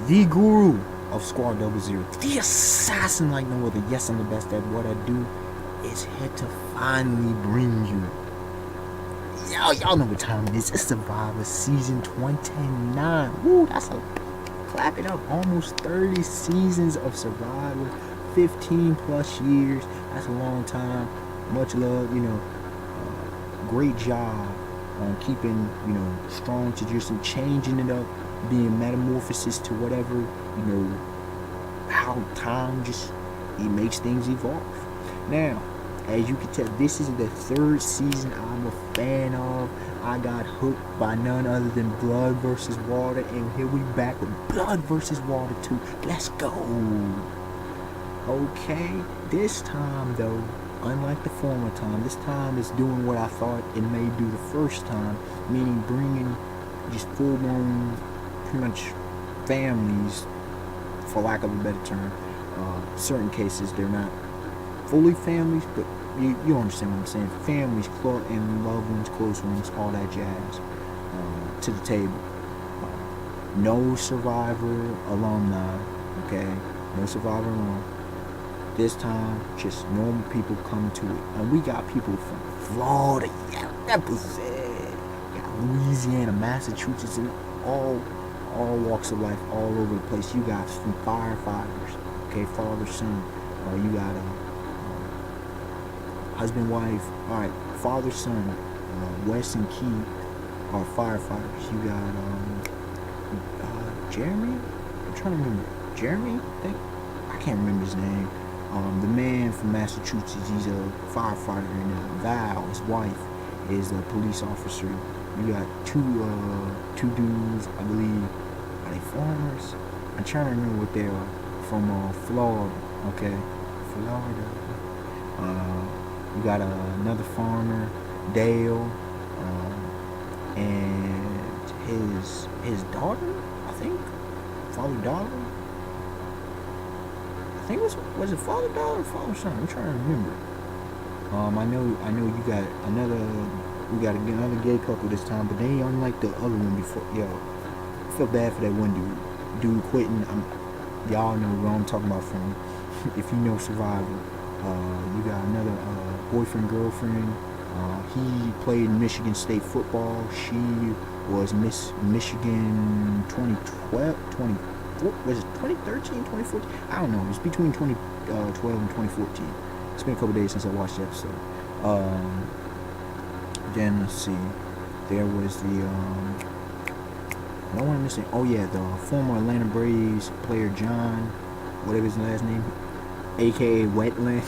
the guru of Squad Double Zero, the assassin like no other. Yes, I'm the best at what I do. Is here to finally bring you. Y'all know what time it is. It's Survivor Season 29. Woo, that's a clap it up. Almost 30 seasons of Survivor, 15 plus years. That's a long time. Much love, great job on keeping, strong to just changing it up, being metamorphosis to whatever, how time just it makes things evolve. Now, as you can tell, this is the third season I'm a fan of. I got hooked by none other than Blood versus Water, and here we back with Blood versus Water 2. Let's go. Okay, this time though, unlike the former time, this time it's doing what I thought it may do the first time, meaning bringing just full-blown, pretty much families, for lack of a better term. Certain cases they're not fully families, but you understand what I'm saying. Families, and loved ones, close ones, all that jazz, to the table. No Survivor alumni, okay? No Survivor alumni. This time, just normal people coming to it. And we got people from Florida, yeah, represent. Got Louisiana, Massachusetts, and all walks of life, all over the place. You got some firefighters, okay, father, son. You got husband, wife. All right, father, son. Wes and Keith are firefighters. You got Jeremy. I'm trying to remember. Jeremy, I can't remember his name. The man from Massachusetts, he's a firefighter, and Val, his wife, is a police officer. You got two dudes, I believe. Are they farmers? I'm trying to remember what they are. From Florida, okay? Florida. You got another farmer, Dale, and his daughter, I think, father-daughter. I think was it father daughter or father son? I'm trying to remember. I know you got we got another gay couple this time, but they ain't unlike the other one before. Yo, I feel bad for that one dude quitting. Y'all know what I'm talking about from if you know Survivor. You got another boyfriend girlfriend. He played Michigan State football. She was Miss Michigan 2012, was it 2013, 2014? I don't know. It was between 2012 and 2014. It's been a couple days since I watched the episode. Then let's see. There was the no one missing. Oh yeah, the former Atlanta Braves player John, whatever his last name, aka Wetland,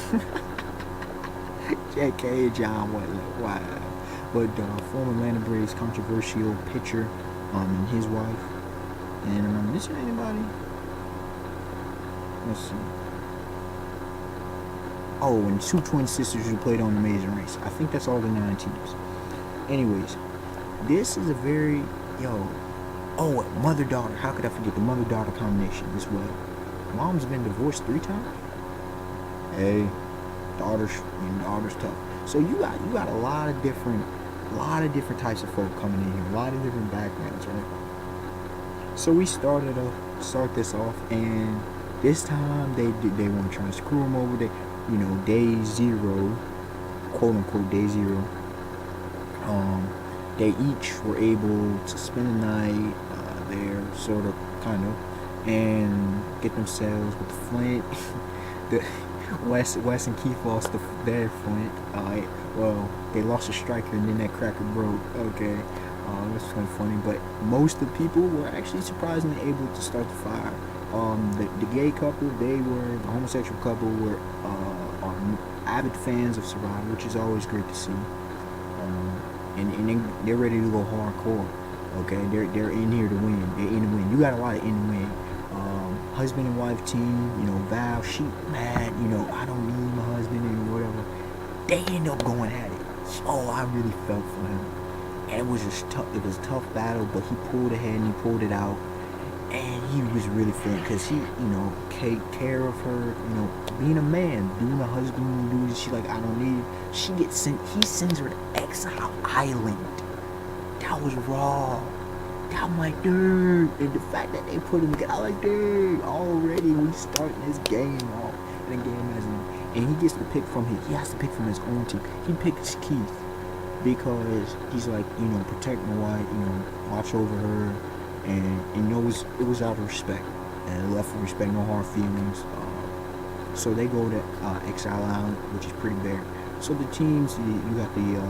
aka John Wetland. Wow. But the former Atlanta Braves controversial pitcher, and his wife. And am I missing anybody? Let's see. Oh, and two twin sisters who played on Amazing Race. I think that's all the 9 teams. Anyways, this is a very, mother-daughter. How could I forget the mother-daughter combination as well? Mom's been divorced 3 times. Hey, daughter's tough. So you got a lot of different types of folk coming in here. A lot of different backgrounds, right? So we start this off, and this time they want to try to screw them over. Day 0, quote unquote day 0. They each were able to spend the night there, sort of, kind of, and get themselves with the Flint. Wes and Keith lost their Flint. Well, they lost a striker, and then that cracker broke. Okay. That's kind of funny, but most of the people were actually surprisingly able to start the fire. The gay couple, the homosexual couple are avid fans of Survivor, which is always great to see. And they're ready to go hardcore. Okay, they're in here to win. They're in to win. You got a lot of in to win. Husband and wife team. Val, she mad. I don't need my husband and whatever. They end up going at it. Oh, I really felt for him. And it was tough. It was a tough battle, but he pulled ahead and he pulled it out. And he was really feeling, because he, take care of her, being a man, doing a husband duty. She like, I don't need. She gets sent. He sends her to Exile Island. That was raw. I'm like, dude, and the fact that they put him together, I'm like, dude, already we starting this game off in a game as and he gets to pick from he has to pick from his own team. He picks Keith because he's like, protect my wife, watch over her, and you know it was out of respect and left with respect, no hard feelings. So they go to Exile Island, which is pretty bare. So the teams, you got the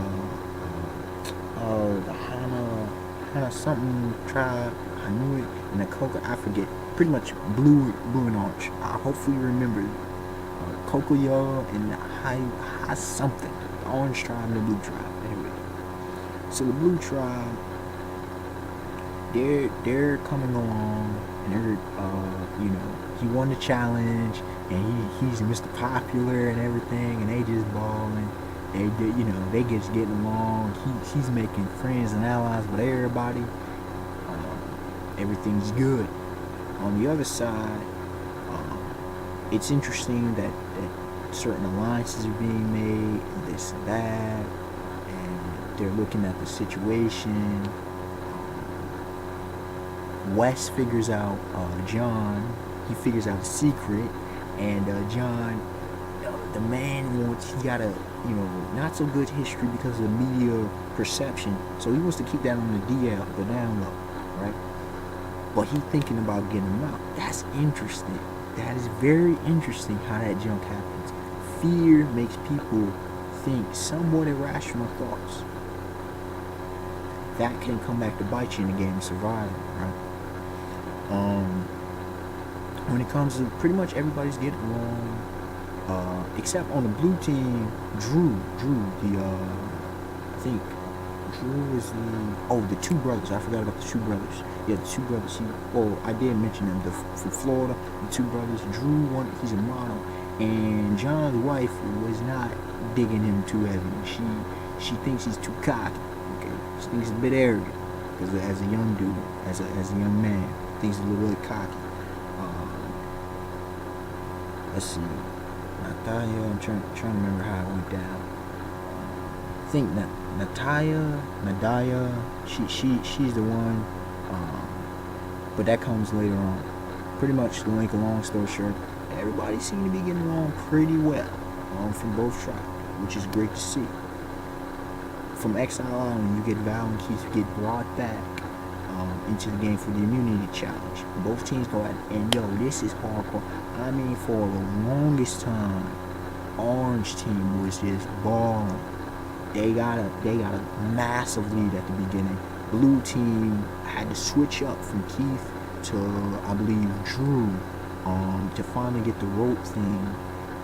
Hana something tribe, Hanuit, and the Coca, I forget. Pretty much blue and orange. Hopefully you remember Kokoyo and Ha something. The orange tribe and the blue tribe. Anyway, so the blue tribe, they're coming along, and they're he won the challenge, and he's Mr. Popular and everything, and they just balling. They just getting along. He's making friends and allies with everybody. Everything's good. On the other side, it's interesting that certain alliances are being made, and this and that, and they're looking at the situation. Wes figures out John. He figures out a secret, and John, the man he got a not so good history because of the media perception, so he wants to keep that on the DL, the down low, right? But he's thinking about getting him out. That's interesting. That is very interesting how that junk happens. Fear makes people think somewhat irrational thoughts. That can come back to bite you in the game of survival, right? When it comes to pretty much everybody's getting along, except on the blue team, Drew, I think Drew is the two brothers. I forgot about the two brothers. Yeah, the two brothers. I did mention them. From Florida, the two brothers. Drew, he's a model, and John's wife was not digging him too heavy. She thinks he's too cocky. Okay, she thinks he's a bit arrogant because as a young dude, as a young man, thinks he's a little bit cocky. Let's see. Natalia, I'm trying to remember how it went down. I think Nadaya, she's the one, but that comes later on. Pretty much to make a long story short, everybody seemed to be getting along pretty well from both tribes, which is great to see. From Exile Island, you get Val and Keith get brought back into the game for the immunity challenge. Both teams go at it, and this is hardcore. I mean, for the longest time, Orange team was just balling. They got a massive lead at the beginning. Blue team had to switch up from Keith to, I believe, Drew, to finally get the rope thing.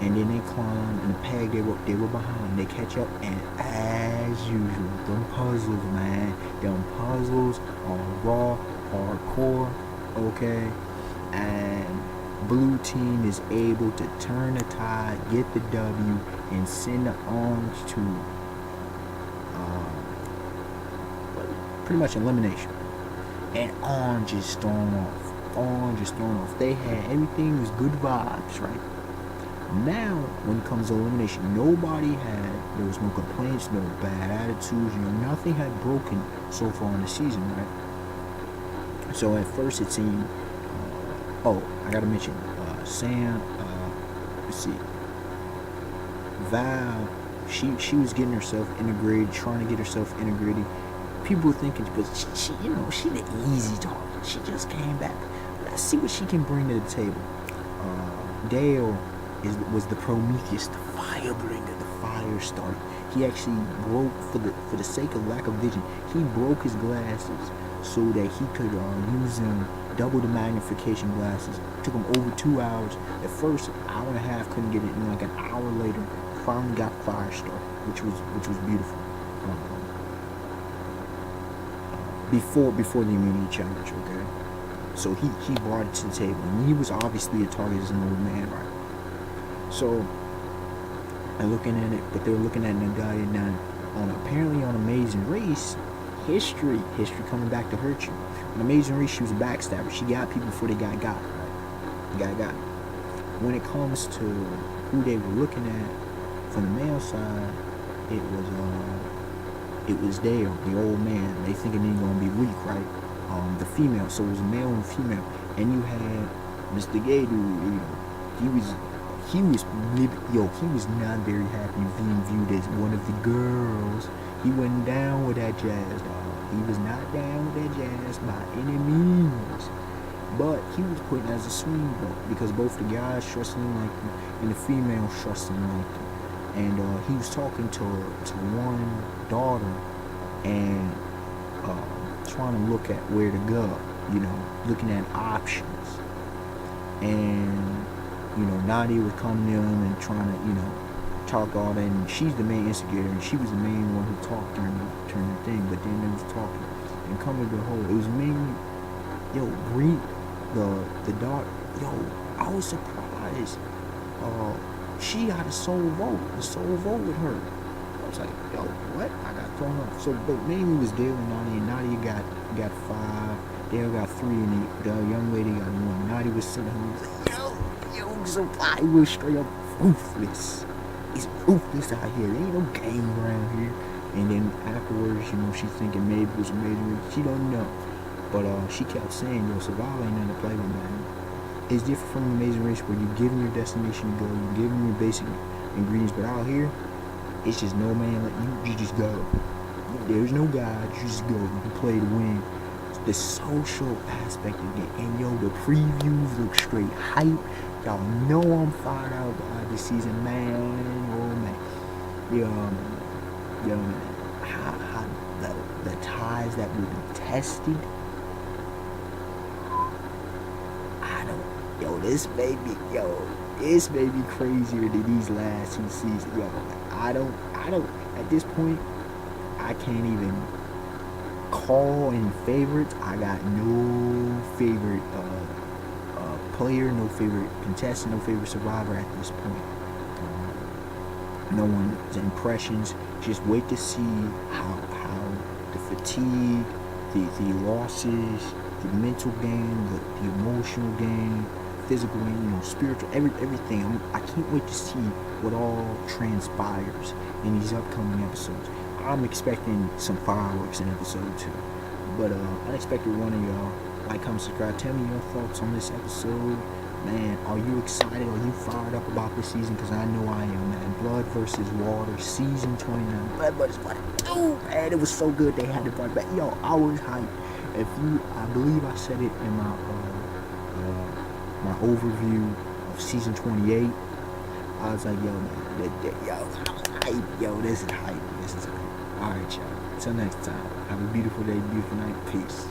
And then they climbed, and the peg they were behind. They catch up, and as usual, them puzzles, man, them puzzles are raw, hardcore, okay? And blue team is able to turn the tide, get the W, and send the Orange to pretty much elimination. And Orange is thrown off. They had everything was good vibes, right? Now, when it comes to elimination, there was no complaints, no bad attitudes, nothing had broken so far in the season, right? So at first it seemed, I gotta mention, Sam, let's see, Val, she was getting herself integrated, trying to get herself integrated. People were thinking, but she the easy target. She just came back. Let's see what she can bring to the table. Dale was the Prometheus, the fire bringer, the fire starter. He actually broke, for the sake of lack of vision, he broke his glasses so that he could use them, double the magnification glasses. It took him over 2 hours. At first, an hour and a half, couldn't get it. And like an hour later, finally got fire started, which was beautiful. Before the immunity challenge, okay? So he brought it to the table, and he was obviously a target as an old man, right? So they're looking at it, but they're looking at Nadaya now apparently on Amazing Race. History coming back to hurt you. On Amazing Race, she was a backstabber. She got people before the guy got, right? The guy got. When it comes to who they were looking at from the male side, it was Dale, the old man. They thinking he's gonna be weak, right? the female. So it was a male and female, and you had Mr. Gay dude. You know, he was he was he was not very happy being viewed as one of the girls. He wasn't down with that jazz, dog. He was not down with that jazz by any means. But he was put as a swing vote because both the guys trusted him like him and the females trusted him like him. And he was talking to one daughter and trying to look at where to go, you know, looking at options. And, you know, Nadia would come to him and trying to, you know, talk all that. And she's the main instigator, and she was the main one who talked during the thing. But then they was talking. And coming to the whole, it was mainly, Bree, the daughter, I was surprised. She got a sole vote with her. I was like, what? I got thrown off. So, but mainly it was Dale and Nadia. Nadia got 5. Dale got 3, and the young lady got 1. Nadia was sitting home. So I was straight up ruthless. It's ruthless out here. There ain't no game around here. And then afterwards, you know, she's thinking maybe it was Amazing Race. She don't know. But she kept saying, survival ain't nothing to play with, man. It's different from Amazing Race where you're giving your destination to go, you're giving your basic ingredients, but out here, it's just no man let you just go. There's no guide, you just go. You can play to win. The social aspect of it, and the previews look straight hype. Y'all know I'm fired out by this season, man. Oh man, how the ties that will be tested. This may be crazier than these last 2 seasons. I don't, at this point, I can't even call any favorites. I got no favorite player, no favorite contestant, no favorite survivor at this point. No one's impressions. Just wait to see how the fatigue, the losses, the mental game, the emotional game, physical game, spiritual, everything. I can't wait to see what all transpires in these upcoming episodes. I'm expecting some fireworks in episode 2. But unexpected one of y'all. Like, comment, subscribe. Tell me your thoughts on this episode. Man, are you excited? Are you fired up about this season? Because I know I am, man. Blood versus Water, season 29. Blood versus Water. Oh, man, it was so good they had to bring back. I was hyped. I believe I said it in my overview of season 28. I was like, man, hype. This is hype. Alright, y'all. Until next time. Have a beautiful day, beautiful night. Peace.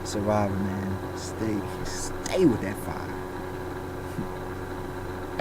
Survivor, man. Stay with that fire.